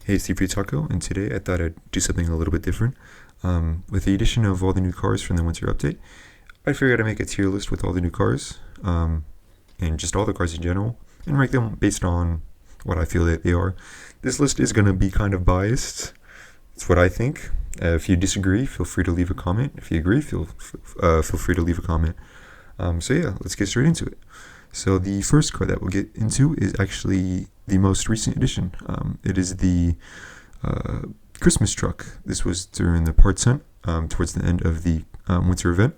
Hey, it's Steve Taco, and today I thought I'd do something a little bit different. With the addition of all the new cars from the winter update, I figured I'd make a tier list with all the new cars, and just all the cars in general, and rank them based on what I feel that they are. This list is going to be kind of biased. It's what I think. If you disagree, feel free to leave a comment. If you agree, feel free to leave a comment. So yeah, let's get straight into it. So the first car that we'll get into is actually the most recent edition. It is the Christmas truck. This was during the parts hunt towards the end of the winter event.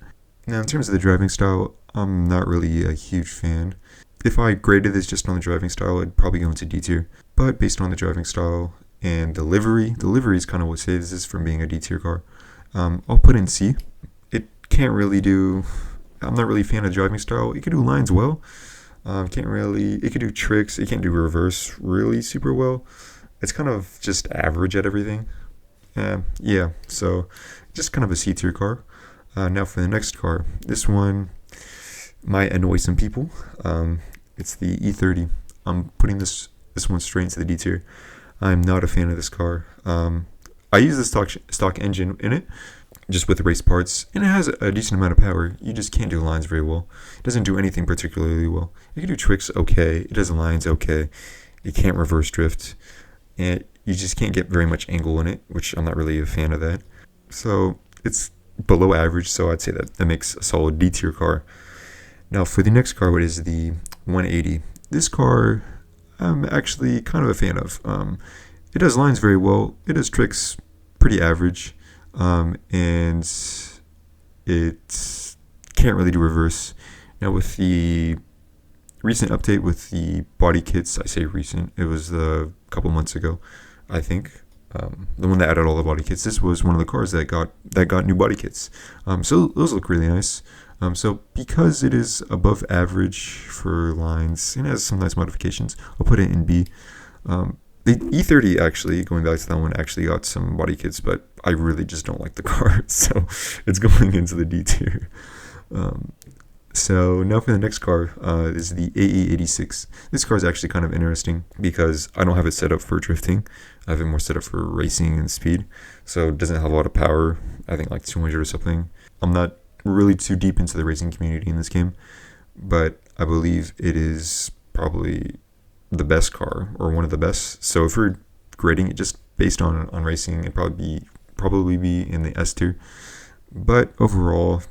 Now, in terms of the driving style, I'm not really a huge fan. If I graded this just on the driving style, I'd probably go into D tier. But based on the driving style and the livery is kind of what saves this from being a D tier car. I'll put in C. It can't really do. I'm not really a fan of the driving style. It can do lines well. It can do tricks. It can't do reverse really super well. It's kind of just average at everything. Yeah, so just kind of a C tier car. Now for the next car. This one might annoy some people. It's the E30. I'm putting this one straight into the D tier. I'm not a fan of this car. I use the stock engine in it, just with the race parts, and it has a decent amount of power. You just can't do lines very well. It doesn't do anything particularly well. It can do tricks okay. It does lines okay. It can't reverse drift, and you just can't get very much angle in it, which I'm not really a fan of that. So it's below average, so I'd say that makes a solid D tier car. Now for the next car, what is the 180? This car I'm actually kind of a fan of. It does lines very well. It does tricks pretty average. And it can't really do reverse. Now with the recent update with the body kits, I say recent, it was a couple months ago, I think. The one that added all the body kits. This was one of the cars that got new body kits. So those look really nice. So because it is above average for lines and has some nice modifications, I'll put it in B. The E30 actually, going back to that one, actually got some body kits, but I really just don't like the car, so it's going into the D tier. So now for the next car is the AE36. This car is actually kind of interesting because I don't have it set up for drifting. I have it more set up for racing and speed, so it doesn't have a lot of power. I think like 200 or something. I'm not really too deep into the racing community in this game, but I believe it is probably the best car or one of the best. So if we're grading it just based on racing, it'd probably be in the S tier. But overall,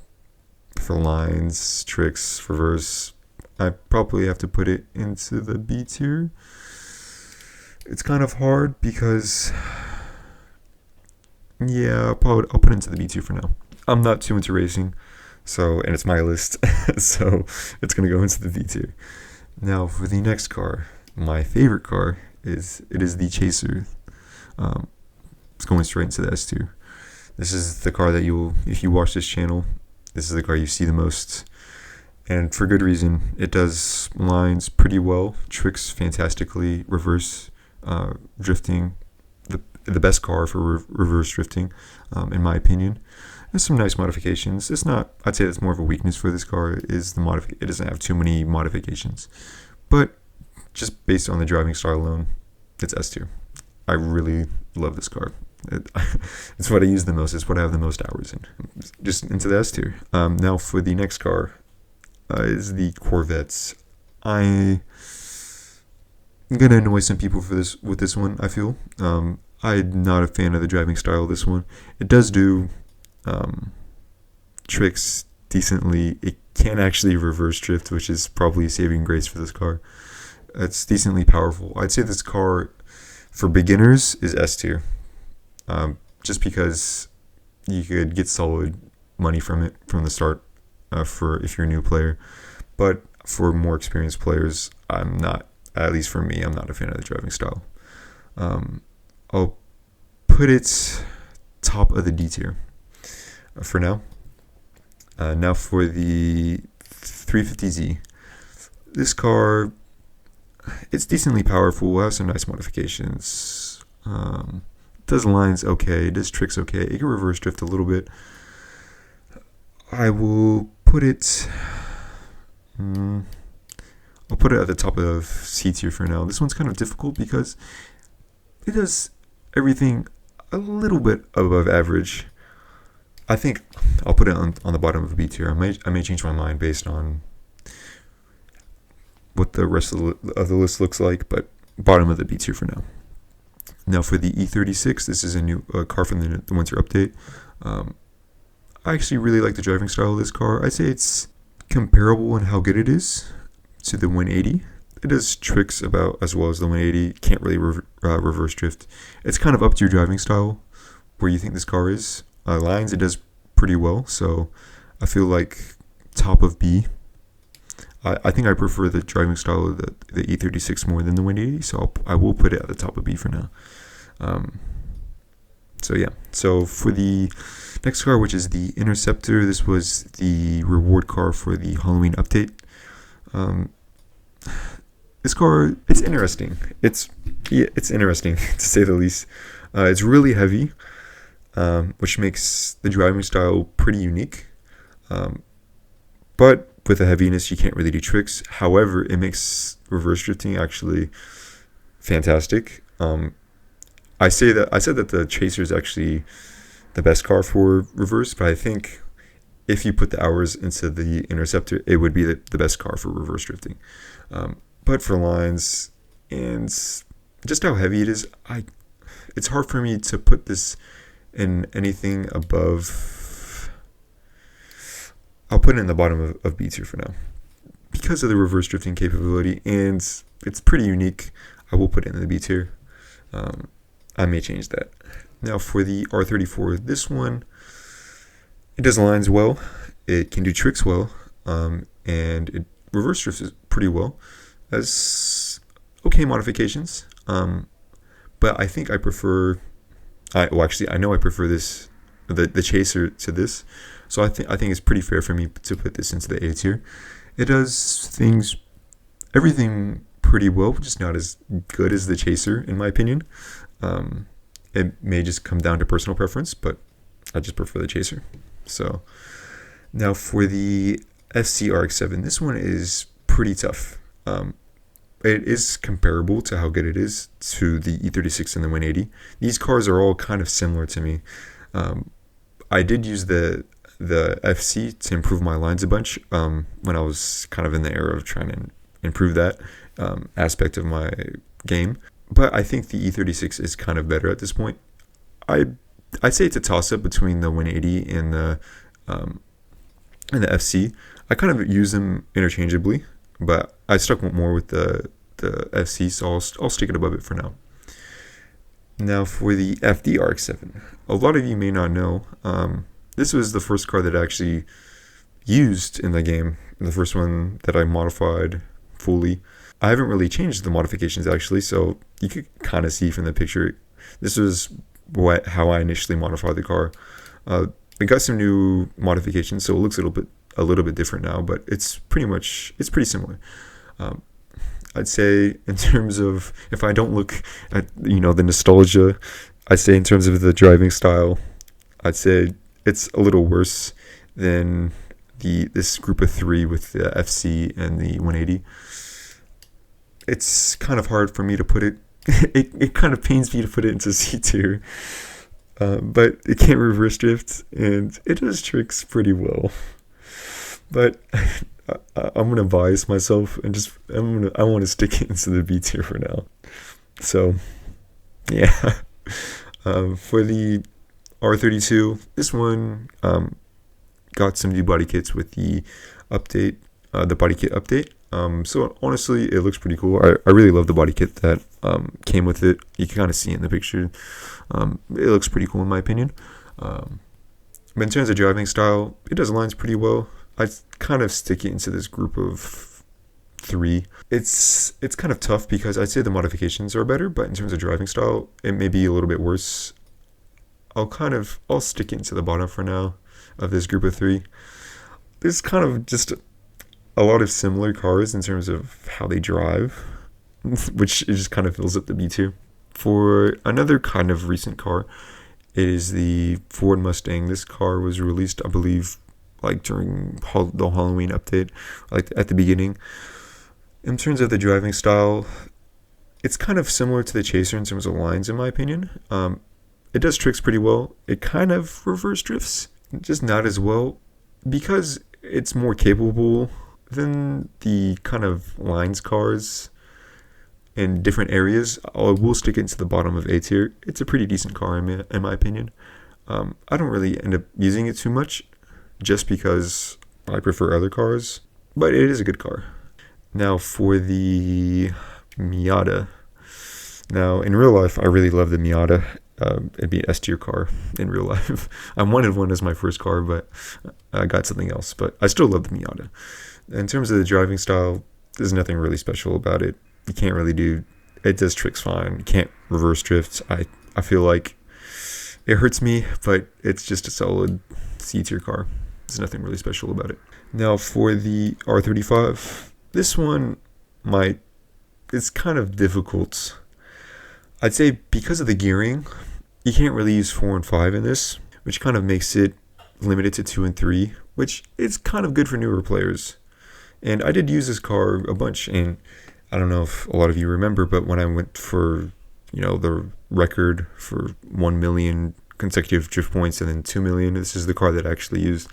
for lines, tricks, reverse, I probably have to put it into the B tier. It's kind of hard because, yeah, I'll put it into the B tier for now. I'm not too into racing, and it's my list, so it's gonna go into the D tier. Now for the next car, my favorite car is the Chaser. It's going straight into the S tier. This is the car that if you watch this channel, this is the car you see the most, and for good reason. It does lines pretty well, tricks fantastically, reverse drifting, the best car for reverse drifting, in my opinion. There's some nice modifications. I'd say that's more of a weakness for this car is it doesn't have too many modifications, but just based on the driving style alone, it's S tier. I really love this car. It's what I use the most. It's what I have the most hours in. Just into the S tier. Now for the next car is the Corvettes. I'm gonna annoy some people with this one. I feel I'm not a fan of the driving style of this one. It does do tricks decently. It can actually reverse drift, which is probably saving grace for this car. It's decently powerful. I'd say this car for beginners is S tier, just because you could get solid money from it from the start for if you're a new player. But for more experienced players, at least for me, I'm not a fan of the driving style. I'll put it top of the D tier for now. Now for the 350Z. This car, it's decently powerful. It has some nice modifications. Does lines okay. It does tricks okay. It can reverse drift a little bit. I will put it. I'll put it at the top of C tier for now. This one's kind of difficult because it does everything a little bit above average. I think I'll put it on the bottom of B tier. I may change my mind based on what the rest of the list looks like, but bottom of the B tier for now. Now for the E36, this is a new car from the winter update. I actually really like the driving style of this car. I'd say it's comparable in how good it is to the 180. It does tricks about as well as the 180. Can't really reverse drift. It's kind of up to your driving style where you think this car is. Lines, it does pretty well, so I feel like top of B. I think I prefer the driving style of the E36 more than the 180, so I will put it at the top of B for now. So yeah, so for the next car, which is the Interceptor, this was the reward car for the Halloween update. This car, it's interesting. It's interesting to say the least. It's really heavy, which makes the driving style pretty unique. But with the heaviness, you can't really do tricks. However, it makes reverse drifting actually fantastic. I said that the Chaser is actually the best car for reverse, but I think if you put the hours into the Interceptor, it would be the best car for reverse drifting. But for lines and just how heavy it is, it's hard for me to put this in anything above. I'll put it in the bottom of B tier for now because of the reverse drifting capability, and it's pretty unique. I will put it in the B tier. I may change that. Now for the R34, this one, it does lines well, it can do tricks well, and it reverse drifts pretty well. Has okay modifications, but I think I prefer. I know I prefer this, the Chaser to this, so I think it's pretty fair for me to put this into the A tier. It does everything pretty well, just not as good as the Chaser in my opinion. It may just come down to personal preference, but I just prefer the Chaser. So now for the FC RX7, this one is pretty tough. It is comparable to how good it is to the E36 and the 180. These cars are all kind of similar to me. I did use the FC to improve my lines a bunch when I was kind of in the era of trying to improve that aspect of my game. But I think the E36 is kind of better at this point. I'd say it's a toss-up between the 180 and the FC. I kind of use them interchangeably, but I stuck more with the FC, so I'll stick it above it for now. Now for the FD RX7. A lot of you may not know, this was the first car that I actually used in the game, the first one that I modified fully. I haven't really changed the modifications actually, so you could kind of see from the picture. This was how I initially modified the car. We got some new modifications, so it looks a little bit different now, but it's pretty similar. I'd say in terms of, if I don't look at the nostalgia, I'd say in terms of the driving style, I'd say it's a little worse than this group of three with the FC and the 180. It's kind of hard for me to put it. It kind of pains me to put it into C tier, but it can't reverse drift and it does tricks pretty well. But I'm gonna bias myself and I want to stick it into the B tier for now. So yeah, for the R32, this one got some new body kits with the update, the body kit update. So honestly, it looks pretty cool. I really love the body kit that came with it. You can kind of see it in the picture. It looks pretty cool in my opinion. But in terms of driving style, it does lines pretty well. I kind of stick it into this group of three. It's kind of tough because I'd say the modifications are better, but in terms of driving style, it may be a little bit worse. I'll stick it into the bottom for now of this group of three. There's kind of just a lot of similar cars in terms of how they drive, which it just kind of fills up the B tier. For another kind of recent car, it is the Ford Mustang. This car was released, I believe, like during the Halloween update, like at the beginning. In terms of the driving style, It's kind of similar to the Chaser in terms of lines, in my opinion. It does tricks pretty well. It kind of reverse drifts, just not as well, because it's more capable than the kind of lines cars in different areas. I will stick it into the bottom of A tier. It's a pretty decent car in my opinion. I don't really end up using it too much, just because I prefer other cars, but it is a good car. Now for the Miata. Now in real life, I really love the Miata. It'd be an S tier car in real life. I wanted one as my first car, but I got something else. But I still love the Miata. In terms of the driving style, there's nothing really special about it. You can't really do. It does tricks fine. You can't reverse drift. I feel like it hurts me, but it's just a solid C tier car. There's nothing really special about it. Now for the R35, this one it's kind of difficult. I'd say because of the gearing, you can't really use 4 and 5 in this, which kind of makes it limited to 2 and 3, which is kind of good for newer players. And I did use this car a bunch, and I don't know if a lot of you remember, but when I went for, the record for 1 million consecutive drift points and then 2 million, this is the car that I actually used,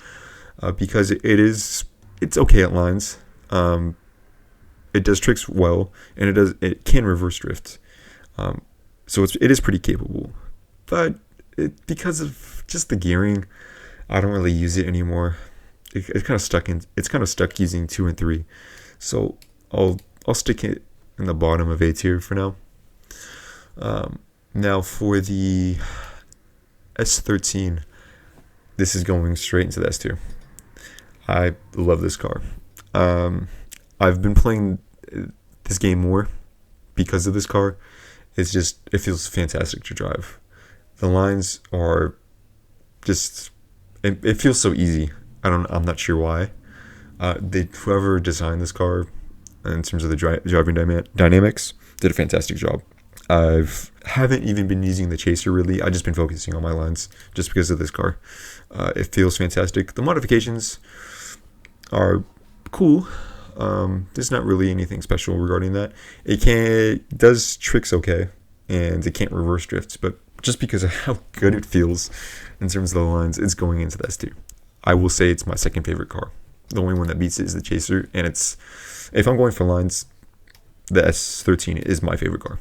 because it's okay at lines. It does tricks well, and it can reverse drift. So it is pretty capable, but because of just the gearing, I don't really use it anymore. It's kind of stuck using 2 and 3. So I'll stick it in the bottom of A tier for now. Now for the S13, this is going straight into the S tier. I love this car. I've been playing this game more because of this car. It feels fantastic to drive. The lines are just, it feels so easy. I'm not sure why. Whoever designed this car in terms of the driving dynamics did a fantastic job. I haven't even been using the Chaser really. I've just been focusing on my lines just because of this car. It feels fantastic. The modifications are cool. There's not really anything special regarding that. It does tricks okay, and it can't reverse drifts, but just because of how good it feels in terms of the lines, it's going into the S2. I will say it's my second favorite car. The only one that beats it is the Chaser, and if I'm going for lines, the S13 is my favorite car.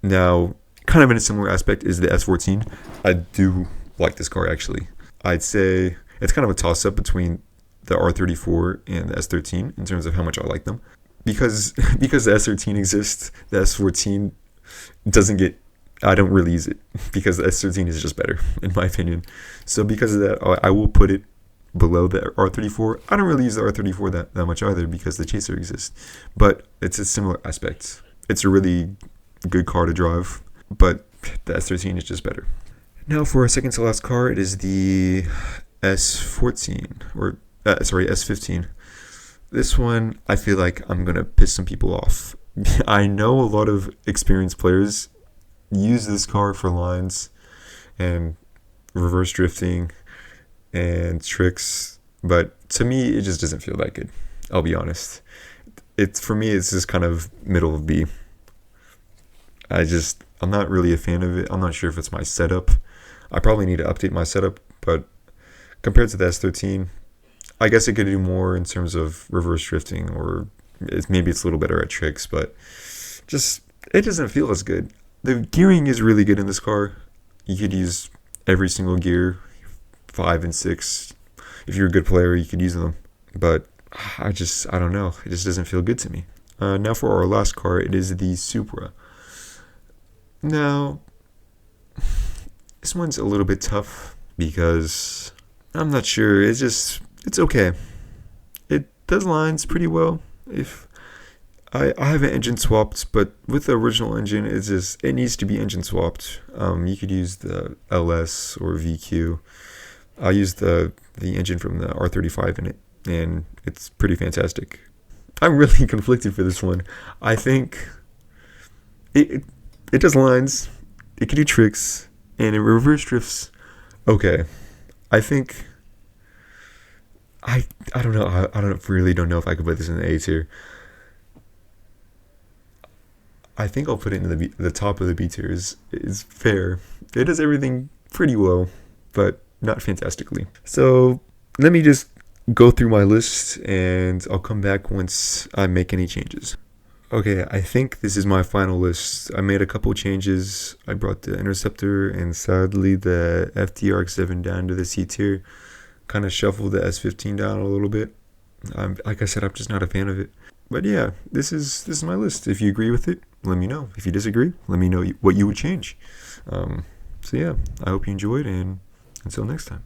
Now, kind of in a similar aspect is the S14. I do like this car actually. I'd say it's kind of a toss-up between the R34 and the S13 in terms of how much I like them. Because the S13 exists, the S14 I don't really use it because the S13 is just better in my opinion. So because of that, I will put it below the R34. I don't really use the R34 that much either because the Chaser exists. But it's a similar aspect. It's a really good car to drive, but the S13 is just better. Now for our second to last car, it is the S14 or S15. This one, I feel like I'm going to piss some people off. I know a lot of experienced players use this car for lines and reverse drifting and tricks, but to me, it just doesn't feel that good. I'll be honest. For me, it's just kind of middle of B. I'm not really a fan of it. I'm not sure if it's my setup. I probably need to update my setup, but compared to the S13, I guess it could do more in terms of reverse drifting, or maybe it's a little better at tricks, but it doesn't feel as good. The gearing is really good in this car. You could use every single gear, 5 and 6. If you're a good player, you could use them. But I don't know. It just doesn't feel good to me. Now for our last car, it is the Supra. Now, this one's a little bit tough because I'm not sure. It's okay. It does lines pretty well. If I have an engine swapped, but with the original engine, it needs to be engine swapped. You could use the LS or VQ. I used the engine from the R35 in it, and it's pretty fantastic. I'm really conflicted for this one. I think it does lines, it can do tricks, and it reverse drifts okay. I think I don't know. I really don't know if I could put this in the A tier. I think I'll put it in the top of the B tier is fair. It does everything pretty well, but not fantastically. So let me just go through my list and I'll come back once I make any changes. Okay, I think this is my final list. I made a couple changes. I brought the Interceptor and sadly the RX7 down to the C tier. Kind of shuffled the S15 down a little bit. Like I said, I'm just not a fan of it. But yeah, this is my list. If you agree with it, let me know. If you disagree, let me know what you would change. So yeah, I hope you enjoyed, and until next time.